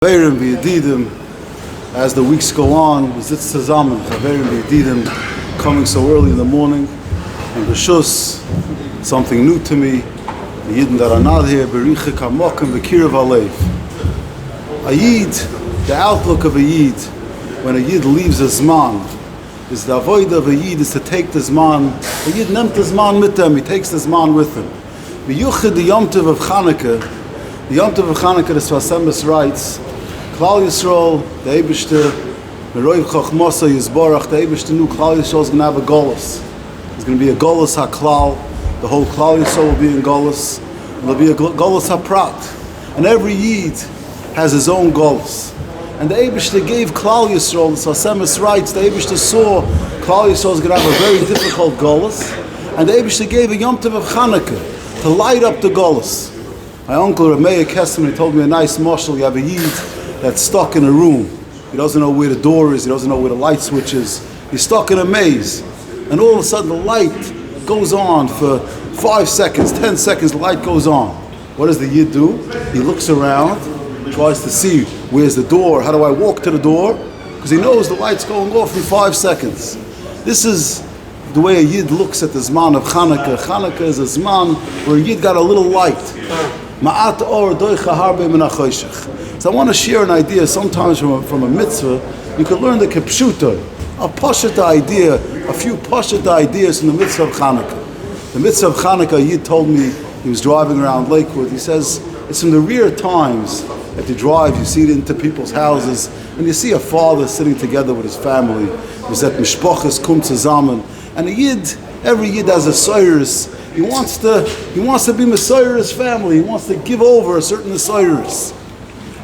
Chavrei v'yedidim, as the weeks go on, we sit zusammen, chavrei v'yedidim, coming so early in the morning, and b'shus, something new to me, the Yidden that are not here, b'richik hamokim v'kirav halev. A Yid, the outlook of a Yid, when a Yid leaves a Zman, is the avoid of a Yid is to take the Zman. A Yid nemt the Zman with him, he takes the Zman with him. B'yuchid the Yom Tov of Chanukah, the Yom Tov of Chanukah, the Svasemis writes, Klal Yisrael, the Eibishter, the Roiv Chochmosa Yisborach, the Eibishter knew Klal Yisrael is going to have a Golus. There's going to be a Golus HaKlal. The whole Klal Yisrael will be in Golus. And there'll be a Golus HaPrat. And every Yid has his own Golus. And the Eibishter gave Klal Yisrael, the Svasemis writes, the Eibishter saw Klal Yisrael is going to have a very difficult Golus. And the Eibishter gave a Yom Tov of Chanukah to light up the Golus. My uncle Reb Motti Kesserman, he told me a nice mashal. You have a Yid that's stuck in a room. He doesn't know where the door is. He doesn't know where the light switch is. He's stuck in a maze. And all of a sudden the light goes on for 5 seconds, 10 seconds, the light goes on. What does the Yid do? He looks around, tries to see where's the door. How do I walk to the door? Because he knows the light's going off in 5 seconds. This is the way a Yid looks at the Zman of Chanukah. Chanukah is a Zman where a Yid got a little light. Ma'at or doicha harbe min hachoshech. So I want to share an idea. Sometimes from a mitzvah, you can learn the kipshuta, a pashut idea, a few pashut ideas from the mitzvah of Chanukah. The mitzvah of Chanukah, Yid told me, he was driving around Lakewood. He says, it's from the rare times that you drive, you see it into people's houses, and you see a father sitting together with his family. There's that mishpachas kum zusammen. And a Yid, every Yid has a soyrus. He wants to be Messiah's family. He wants to give over a certain Messiah's.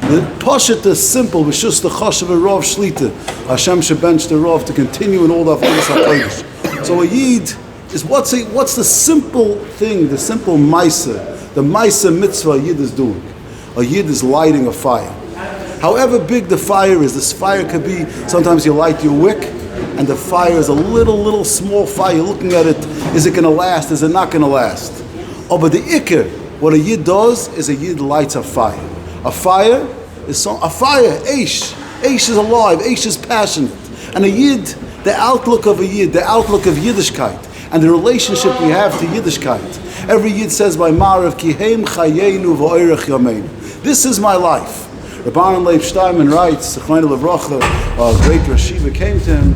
The Pashat is simple. B'shus the chashav Rav Shlita. Hashem shebench the Rav to continue in all the avodas hakollel. So a Yid is what's the simple thing, the simple Maisa, the Maisa mitzvah a Yid is doing. A Yid is lighting a fire. However big the fire is, this fire could be, sometimes you light your wick, and the fire is a little small fire. You're looking at it, is it going to last? Is it not going to last? Oh, but the ikr, what a Yid does is a Yid lights a fire. A fire is a fire, Eish. Eish is alive, Eish is passionate. And a Yid, the outlook of a Yid, the outlook of Yiddishkeit, and the relationship we have to Yiddishkeit. Every Yid says by Marav, Kihem chayenu v'oirech yamein. This is my life. Rabban Leib Steinman writes, a great Rashiva came to him.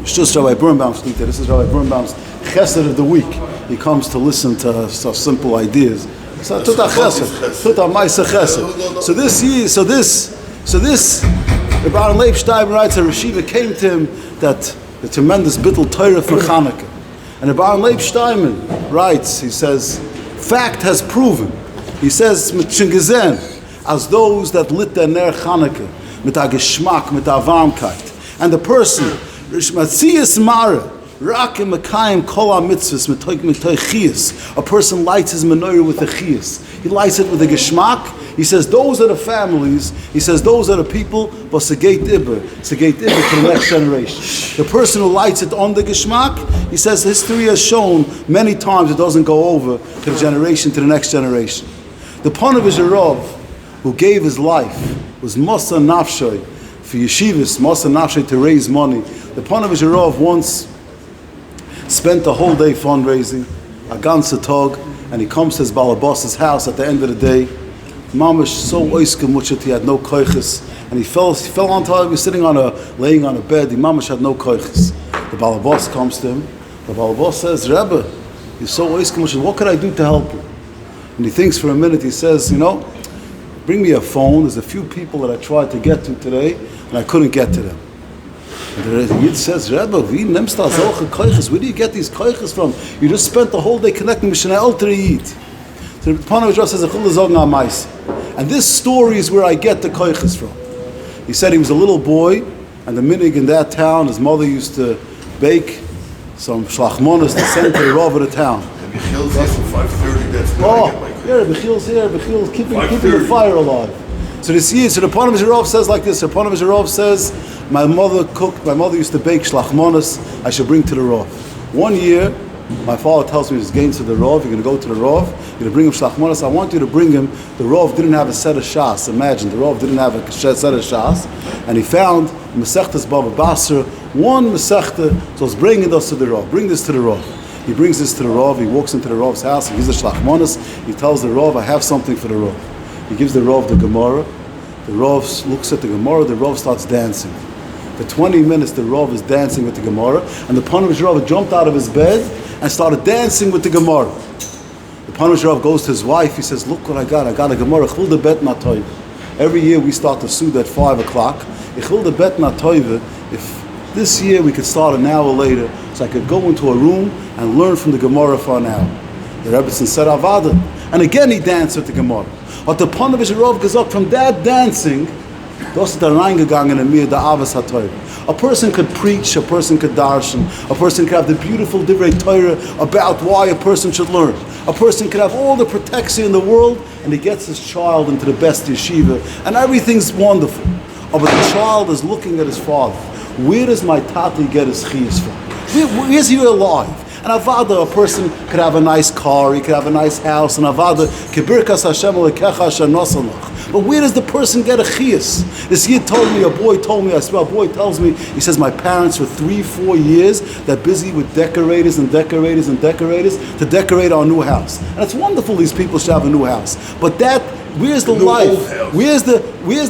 It's just Rabbi Birnbaum's Shlita. This is Rabbi Birnbaum's Chesed of the week. He comes to listen to some simple ideas. So Tuta Chesed, Tuta Maisa Chesed. So this, Rabbi Leib Steinman writes, a Rashiva came to him that the tremendous bittul Torah for Chanukah. And Rabbi Leib Steinman writes, he says, fact has proven. He says, mit Chingizen, as those that lit their ner Chanukah, mit a Geschmack, mit a Warmkeit. And the person, Rishmatziyas Mara, Rakim Mekayim Kol HaMitzvahs Mitoich Chiyas. A person lights his menorah with a chiyas. He lights it with a Geschmack. He says, those are the families. He says, those are the people, but Segeit Iber to the next generation. The person who lights it on the Geschmack, he says, history has shown many times it doesn't go over to the generation, to the next generation. The Ponevezh Rav, who gave his life, was Masa Nafshay for yeshivas, Masa Nafshay to raise money. The Ponevezh Rav once spent the whole day fundraising, a ganze tag, and he comes to his balabos's house at the end of the day. Mamash so oiskemuchet, he had no koiches, and he fell on top. He was laying on a bed. The mamash had no koiches. The balabos comes to him. The balabos says, Rebbe, you're so oiskemuchet. What could I do to help you? And he thinks for a minute. He says, bring me a phone. There's a few people that I tried to get to today, and I couldn't get to them. And the Yid says, Rebbe, where do you get these koiches from? You just spent the whole day connecting with Shana Elter Yid. So the Ponevezh Rav says, and this story is where I get the koiches from. He said he was a little boy, and the minig in that town, his mother used to bake some shlachmonas to send to the Rav of the town. And Bechil's here from 5:30, that's Bechil's here, Bechil's keeping the fire alive. So the Ponevezh Rav says like this. The Ponevezh Rav says, my mother used to bake shlachmonas, I should bring to the Rav. One year, my father tells me he's going to the Rav, you're going to go to the Rav, You're to bring him shlachmanas. I want you to bring him. The Rav didn't have a set of shas. Imagine the Rav didn't have a set of shas, and he found Masechtas Bava Basra, one Masechta. So he's bringing us to the Rav. Bring this to the Rav. He brings this to the Rav. He walks into the Rav's house. He gives the shlachmanas. He tells the Rav, I have something for the Rav. He gives the Rav the Gemara. The Rav looks at the Gemara. The Rav starts dancing. For 20 minutes, the Rav is dancing with the Gemara, and the Panush Rav jumped out of his bed and started dancing with the Gemara. The Panush Rav goes to his wife. He says, "Look what I got! I got a Gemara. Chul de bet natoiv." Every year we start the Suda at 5 o'clock. Chul de bet natoiv. If this year we could start an hour later, so I could go into a room and learn from the Gemara for an hour. The Rebbetzin said, "Avada," and again he danced with the Gemara. But the Panush Rav goes up from that dancing. A person could preach, a person could darshan, a person could have the beautiful divrei Torah about why a person should learn. A person could have all the protection in the world, and he gets his child into the best yeshiva, and everything's wonderful. But the child is looking at his father. Where does my tati get his chiyas from? Where is he alive? And avada, a person could have a nice car, he could have a nice house, and avada, kibirkas Hashem alekecha asher nosalach. But where does the person get a chiyas? This year a boy told me, a boy tells me, he says, my parents for 3-4 years, they're busy with decorators to decorate our new house. And it's wonderful these people should have a new house. But where's the life? Where's the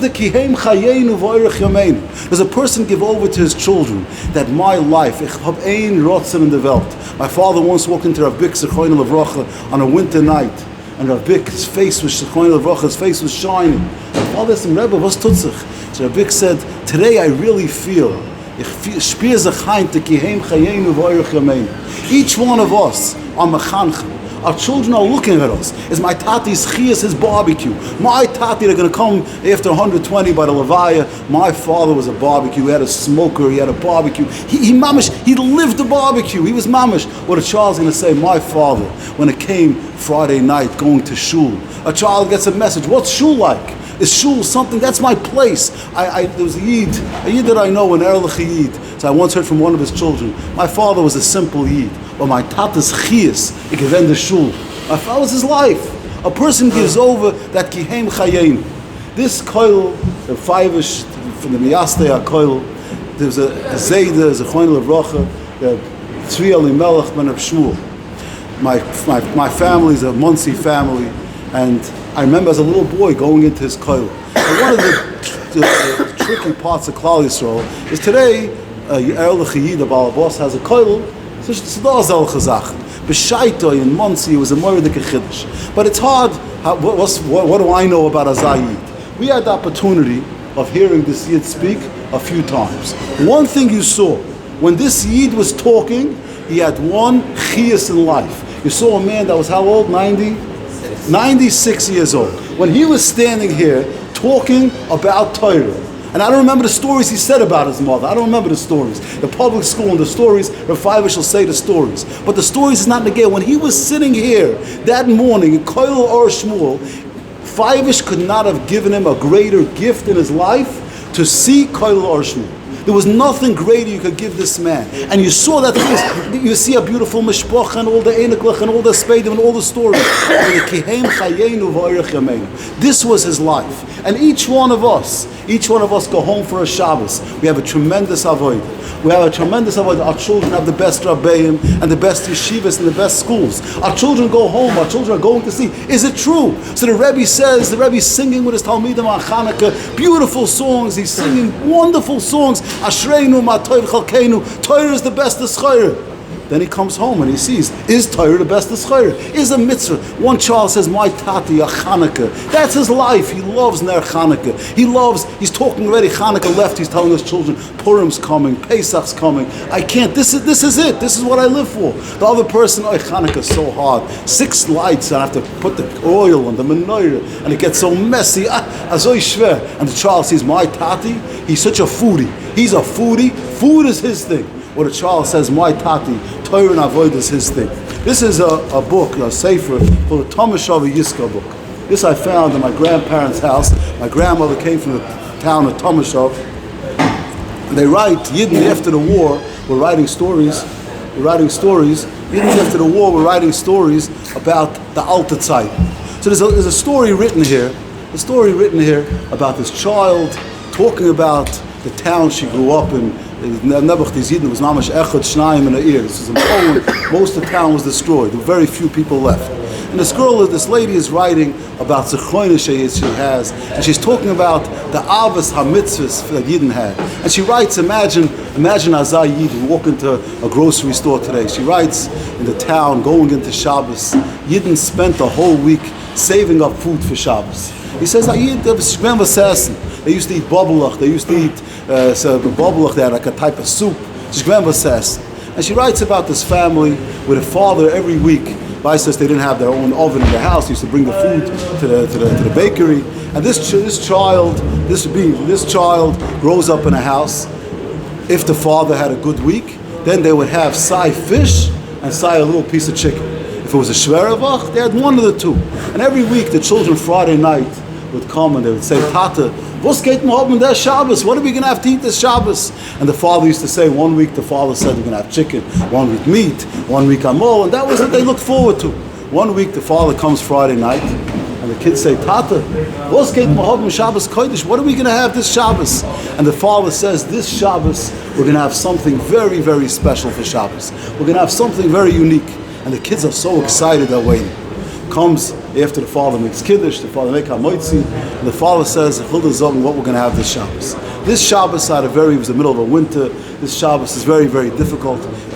kihem chayenu v'orech yameinu? Does a person give over to his children that my life, ich hab ein rotzen in the Welt? My father once walked into Rav Bik Zechrono Levracha on a winter night, and Rav Bik, his face was shining. My father said, Rebbe, what's tutzich? So Rav Bik said, today I really feel, each one of us are mechanchim. Our children are looking at us. Is my tati's chiyas, his barbecue? My tati, they're going to come after 120 by the Levaya. My father was a barbecue. He had a smoker. He had a barbecue. He lived the barbecue. He was mamish. What a child's going to say, my father, when it came Friday night going to shul, a child gets a message. What's shul like? Is shul something? That's my place. There was a yid that I know, an Erlich yid. So I once heard from one of his children, my father was a simple yid, but my tata's chiyas, he gave the shul. My father was his life. A person gives over that kihem chayein. This koil, the fivish from the miyastei hakollel, there's a zayda, there's a choin levracha, the tzvi elimelech ben Shmuel. My family is a Muncie family, and I remember as a little boy going into his koil. And one of the tricky parts of Klal Yisrael is today, Erlich Yid, the Baal Boss, has a koil. So it's da zel chazachen. B'shaito in Muncie was a moiridik chiddush. But it's hard. What do I know about a Zayid? We had the opportunity of hearing this Yid speak a few times. One thing you saw when this Yid was talking, he had one chiyas in life. You saw a man that was how old? 96 years old. When he was standing here talking about Torah, and I don't remember the stories he said about his mother. I don't remember the stories. The public school and the stories, Rav Fiver shall say the stories. But the stories is not negated. When he was sitting here that morning in Koil or Shmuel, Fivish could not have given him a greater gift in his life to see Koil or Shmuel. There was nothing greater you could give this man. And you saw that you see a beautiful mishpocha and all the eneklach and all the speidim and all the stories. This was his life. And each one of us go home for a Shabbos. We have a tremendous avodah. Our children have the best rabbeim and the best yeshivas and the best schools. Our children go home. Our children are going to see. Is it true? So the Rebbe says, the Rebbe's singing with his Talmidim on Chanukah, beautiful songs. He's singing wonderful songs. Ashreinu ma toiv chalkeinu. Torah is the best of schayr. Then he comes home and he sees, is Torah the best of schayr? Is a mitzvah? One child says, my tati, a Chanukah. That's his life. He loves Ner Chanukah. He's talking already, Chanukah left, he's telling his children, Purim's coming, Pesach's coming. I can't, this is it. This is what I live for. The other person, Chanukah's so hard. 6 lights, and I have to put the oil and the menorah, and it gets so messy. Azoy shver. And the child sees, my tati, he's such a foodie. He's a foodie. Food is his thing. Or the child says, my tati, Torah and Avodah is his thing. This is a book, a sefer, called the Tomashava Yiska book. This I found in my grandparents' house. My grandmother came from the town of Tomashov. They write, Yidden after the war were writing stories Yidden after the war were writing stories about the Alta Zeit. So there's a story written here. A story written here about this child talking about the town she grew up in. Nebuch these Yidden was mamash echad shnayim in her ear. This is in Poland. Most of the town was destroyed. There were very few people left. And this lady is writing about zechronis she has, and she's talking about the avos hamitzvahs that Yidden had. And she writes, imagine Azai Yidden walk into a grocery store today. She writes, in the town, going into Shabbos, Yidden spent a whole week saving up food for Shabbos. He says, they used to eat bobulach, they used to eat bobulach, they had like a type of soup. And she writes about this family with a father every week. Bai says they didn't have their own oven in the house. They used to bring the food to the bakery. And this child grows up in a house. If the father had a good week, then they would have sai fish and sai a little piece of chicken. If it was a shveravach, they had one of the two. And every week the children Friday night would come and they would say, Tata, was geht mir haben der Shabbos? What are we going to have to eat this Shabbos? And the father used to say, one week the father said we're going to have chicken, one week meat, one week amol, and that was what they looked forward to. One week the father comes Friday night, and the kids say, Tata, was geht mir haben Shabbos Kodesh? What are we going to have this Shabbos? And the father says, this Shabbos we're going to have something very, very special for Shabbos. We're going to have something very unique. And the kids are so excited they're waiting. Comes after the father makes kiddush, the father makes hamoitzi, and the father says, what we're going to have this Shabbos. This Shabbos it was the middle of the winter. This Shabbos is very, very difficult. A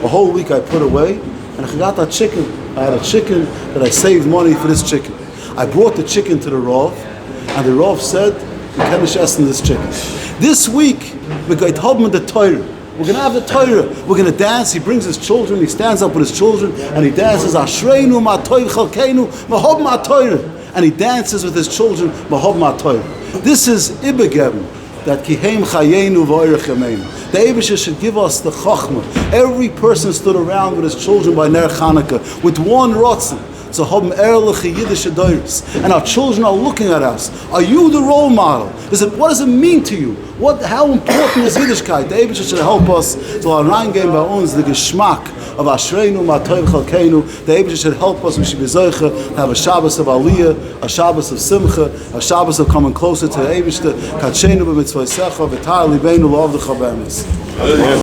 whole week I put away, and I got that chicken. I had a chicken that I saved money for this chicken. I brought the chicken to the Rav, and the Rav said, we can't eat this chicken. This week, we're going to have the Torah. We're going to have the Torah. We're going to dance. He brings his children. He stands up with his children and he dances. Ashreinu ma toiv chalkeinu mahob ma Torah. And he dances with his children. Mahob ma Torah. This is ibegem that kihem chayenu v'oirech yameinu. The Eibusher should give us the chachma. Every person stood around with his children by Ner Chanukah with one rotzen. So and our children are looking at us. Are you the role model? What does it mean to you? How important is Yiddishkeit? The Eibusher should help us to our reingehen bei uns the geschmack of Ashreinu ma toiv chalkeinu. The Eibusher should help us. We should be zoiche to have a Shabbos of Aliyah, a Shabbos of Simcha, a Shabbos of coming closer to the Eibusher. Katshenu b'mitzvosecha v'tar libeinu lo avdecha b'emes.